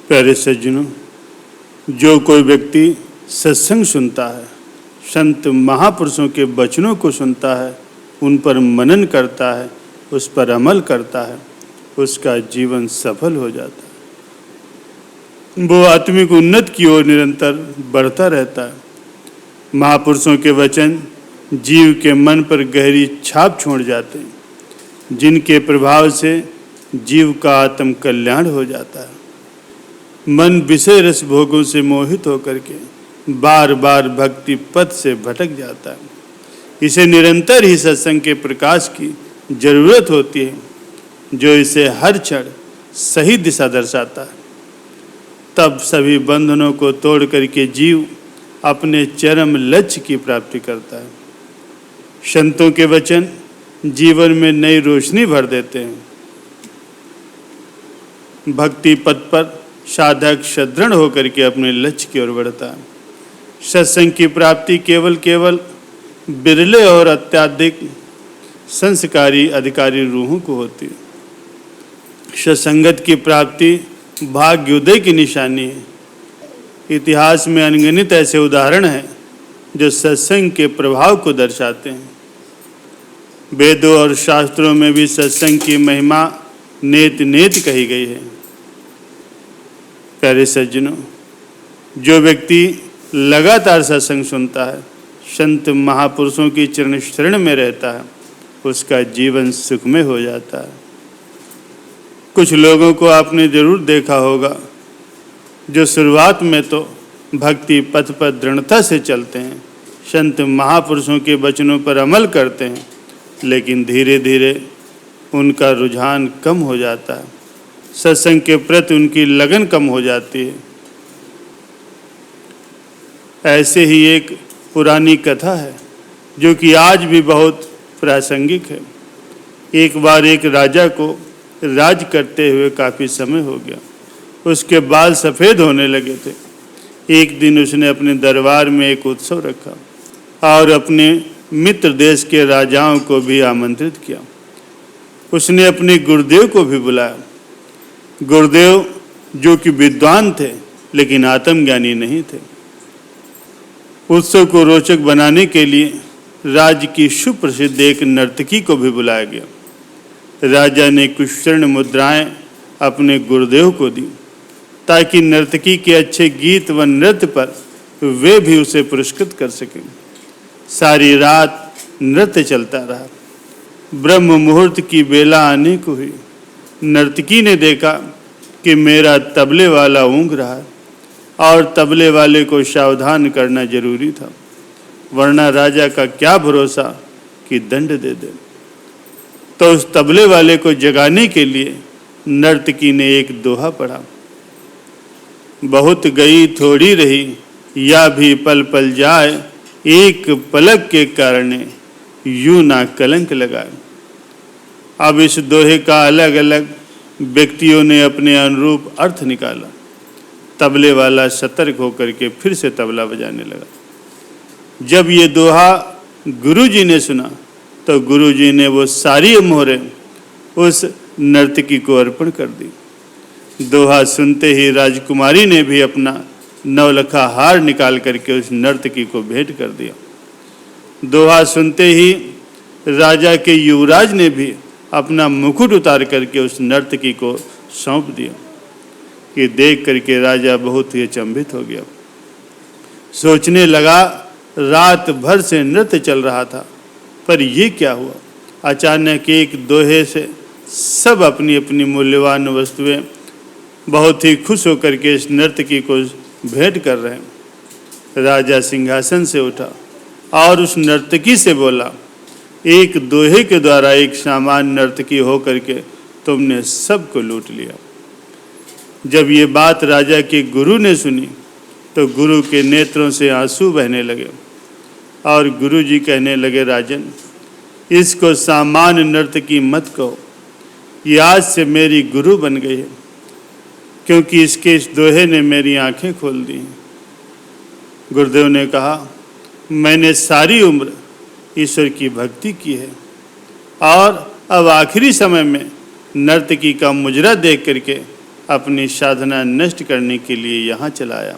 प्यारे सज्जनों, जो कोई व्यक्ति सत्संग सुनता है, संत महापुरुषों के वचनों को सुनता है, उन पर मनन करता है, उस पर अमल करता है, उसका जीवन सफल हो जाता है। वो आत्मिक उन्नति की ओर निरंतर बढ़ता रहता है। महापुरुषों के वचन जीव के मन पर गहरी छाप छोड़ जाते हैं, जिनके प्रभाव से जीव का आत्म कल्याण हो जाता है। मन विषय रस भोगों से मोहित होकर के बार बार भक्ति पथ से भटक जाता है। इसे निरंतर ही सत्संग के प्रकाश की जरूरत होती है, जो इसे हर क्षण सही दिशा दर्शाता है। तब सभी बंधनों को तोड़ करके जीव अपने चरम लक्ष्य की प्राप्ति करता है। संतों के वचन जीवन में नई रोशनी भर देते हैं। भक्ति पथ पर साधक सदृढ़ होकर के अपने लक्ष्य की ओर बढ़ता है। सत्संग की प्राप्ति केवल बिरले और अत्यधिक संस्कारी अधिकारी रूहों को होती है। सत्संगत की प्राप्ति भाग्योदय की निशानी है। इतिहास में अनगिनत ऐसे उदाहरण हैं जो सत्संग के प्रभाव को दर्शाते हैं। वेदों और शास्त्रों में भी सत्संग की महिमा नेत नेत कही गई है। प्यारे सज्जनों, जो व्यक्ति लगातार सत्संग सुनता है, संत महापुरुषों की चरण शरण में रहता है, उसका जीवन सुखमय हो जाता है। कुछ लोगों को आपने जरूर देखा होगा, जो शुरुआत में तो भक्ति पथ पर दृढ़ता से चलते हैं, संत महापुरुषों के वचनों पर अमल करते हैं, लेकिन धीरे धीरे उनका रुझान कम हो जाता है। सत्संग के प्रति उनकी लगन कम हो जाती है। ऐसे ही एक पुरानी कथा है जो कि आज भी बहुत प्रासंगिक है। एक बार एक राजा को राज करते हुए काफ़ी समय हो गया। उसके बाल सफ़ेद होने लगे थे। एक दिन उसने अपने दरबार में एक उत्सव रखा और अपने मित्र देश के राजाओं को भी आमंत्रित किया। उसने अपने गुरुदेव को भी बुलाया। गुरुदेव जो कि विद्वान थे, लेकिन आत्मज्ञानी नहीं थे। उत्सव को रोचक बनाने के लिए राज्य की सुप्रसिद्ध एक नर्तकी को भी बुलाया गया। राजा ने कुछ स्वर्ण मुद्राएं अपने गुरुदेव को दी, ताकि नर्तकी के अच्छे गीत व नृत्य पर वे भी उसे पुरस्कृत कर सकें। सारी रात नृत्य चलता रहा। ब्रह्म मुहूर्त की बेला आने को हुई। नर्तकी ने देखा कि मेरा तबले वाला ऊँघ रहा है और तबले वाले को सावधान करना जरूरी था, वरना राजा का क्या भरोसा कि दंड दे दे। तो उस तबले वाले को जगाने के लिए नर्तकी ने एक दोहा पढ़ा। बहुत गई थोड़ी रही, या भी पल पल जाए, एक पलक के कारण यूं ना कलंक लगाए। अब इस दोहे का अलग अलग व्यक्तियों ने अपने अनुरूप अर्थ निकाला। तबले वाला सतर्क होकर के फिर से तबला बजाने लगा। जब ये दोहा गुरुजी ने सुना, तो गुरुजी ने वो सारी मोहरें उस नर्तकी को अर्पण कर दी। दोहा सुनते ही राजकुमारी ने भी अपना नवलखा हार निकाल करके उस नर्तकी को भेंट कर दिया। दोहा सुनते ही राजा के युवराज ने भी अपना मुकुट उतार करके उस नर्तकी को सौंप दिया। कि देख करके राजा बहुत ही अचंभित हो गया। सोचने लगा, रात भर से नृत्य चल रहा था, पर ये क्या हुआ? अचानक एक दोहे से सब अपनी अपनी मूल्यवान वस्तुएं बहुत ही खुश होकर के इस नर्तकी को भेंट कर रहे हैं। राजा सिंहासन से उठा और उस नर्तकी से बोला, एक दोहे के द्वारा एक सामान्य नर्तकी होकर के तुमने सबको लूट लिया। जब ये बात राजा के गुरु ने सुनी, तो गुरु के नेत्रों से आंसू बहने लगे और गुरु जी कहने लगे, राजन, इसको सामान्य नर्तकी मत कहो, ये आज से मेरी गुरु बन गई है, क्योंकि इसके इस दोहे ने मेरी आंखें खोल दी हैं। गुरुदेव ने कहा, मैंने सारी उम्र ईश्वर की भक्ति की है और अब आखिरी समय में नर्तकी का मुजरा देख करके अपनी साधना नष्ट करने के लिए यहाँ चलाया।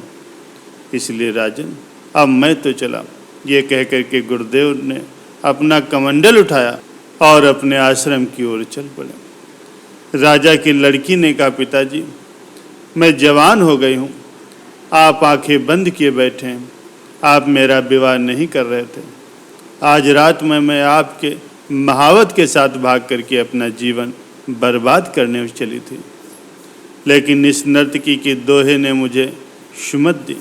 इसलिए राजन, अब मैं तो चला। ये कह कर के गुरुदेव ने अपना कमंडल उठाया और अपने आश्रम की ओर चल पड़े। राजा की लड़की ने कहा, पिताजी, मैं जवान हो गई हूँ, आप आंखें बंद किए बैठे हैं, आप मेरा विवाह नहीं कर रहे थे। आज रात में मैं आपके महावत के साथ भाग करके अपना जीवन बर्बाद करने चली थी, लेकिन इस नर्तकी के दोहे ने मुझे सुमत दी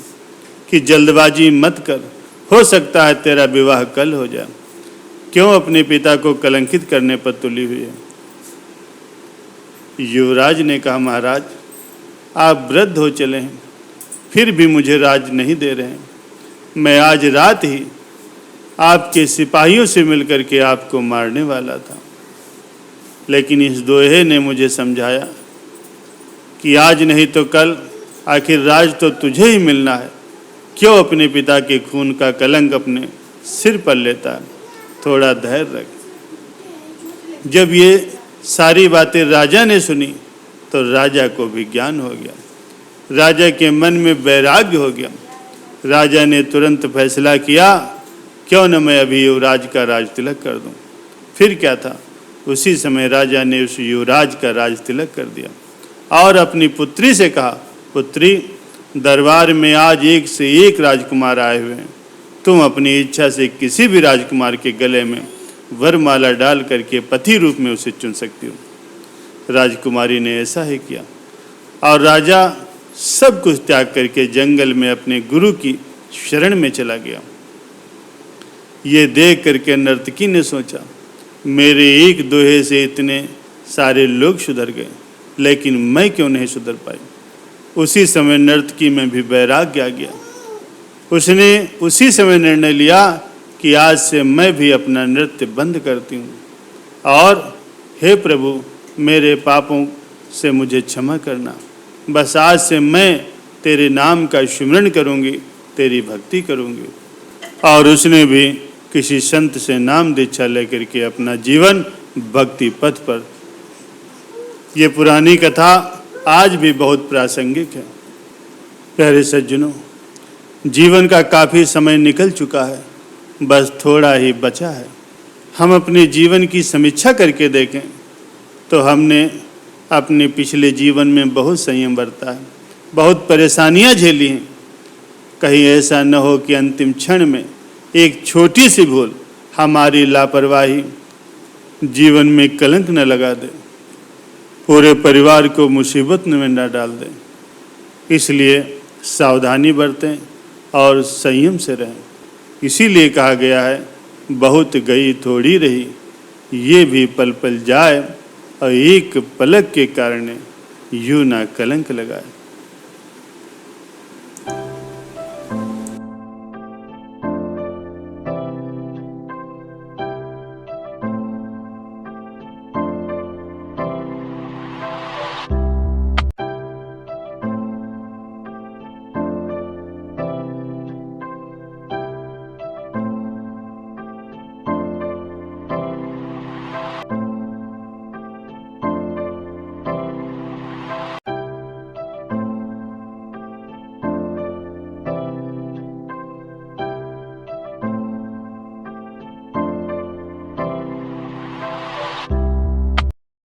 कि जल्दबाजी मत कर, हो सकता है तेरा विवाह कल हो जाए। क्यों अपने पिता को कलंकित करने पर तुली हुई है? युवराज ने कहा, महाराज, आप वृद्ध हो चले हैं, फिर भी मुझे राज नहीं दे रहे हैं। मैं आज रात ही आपके सिपाहियों से मिलकर के आपको मारने वाला था, लेकिन इस दोहे ने मुझे समझाया कि आज नहीं तो कल आखिर राज तो तुझे ही मिलना है। क्यों अपने पिता के खून का कलंक अपने सिर पर लेता है? थोड़ा धैर्य रख। जब ये सारी बातें राजा ने सुनी तो राजा को भी ज्ञान हो गया, राजा के मन में वैराग्य हो गया। राजा ने तुरंत फैसला किया, क्यों न मैं अभी युवराज का राज तिलक कर दूं। फिर क्या था, उसी समय राजा ने उस युवराज का राज तिलक कर दिया और अपनी पुत्री से कहा, पुत्री, दरबार में आज एक से एक राजकुमार आए हुए हैं, तुम अपनी इच्छा से किसी भी राजकुमार के गले में वरमाला डाल करके पति रूप में उसे चुन सकती हो। राजकुमारी ने ऐसा ही किया और राजा सब कुछ त्याग करके जंगल में अपने गुरु की शरण में चला गया। ये देख करके नर्तकी ने सोचा, मेरे एक दोहे से इतने सारे लोग सुधर गए, लेकिन मैं क्यों नहीं सुधर पाई। उसी समय नर्तकी में भी वैराग्य आ गया। उसने उसी समय निर्णय लिया कि आज से मैं भी अपना नृत्य बंद करती हूँ और हे प्रभु, मेरे पापों से मुझे क्षमा करना। बस आज से मैं तेरे नाम का स्मरण करूँगी, तेरी भक्ति करूँगी। और उसने भी किसी संत से नाम दीक्षा लेकर के अपना जीवन भक्ति पथ पर। ये पुरानी कथा आज भी बहुत प्रासंगिक है। प्यारे सज्जनों, जीवन का काफ़ी समय निकल चुका है, बस थोड़ा ही बचा है। हम अपने जीवन की समीक्षा करके देखें तो हमने अपने पिछले जीवन में बहुत संयम बरता है, बहुत परेशानियां झेली हैं। कहीं ऐसा न हो कि अंतिम क्षण में एक छोटी सी भूल, हमारी लापरवाही जीवन में कलंक न लगा दे, पूरे परिवार को मुसीबत में न डाल दे। इसलिए सावधानी बरतें और संयम से रहें। इसीलिए कहा गया है, बहुत गई थोड़ी रही, ये भी पल पल जाए, और एक पलक के कारण यूं ना कलंक लगाए।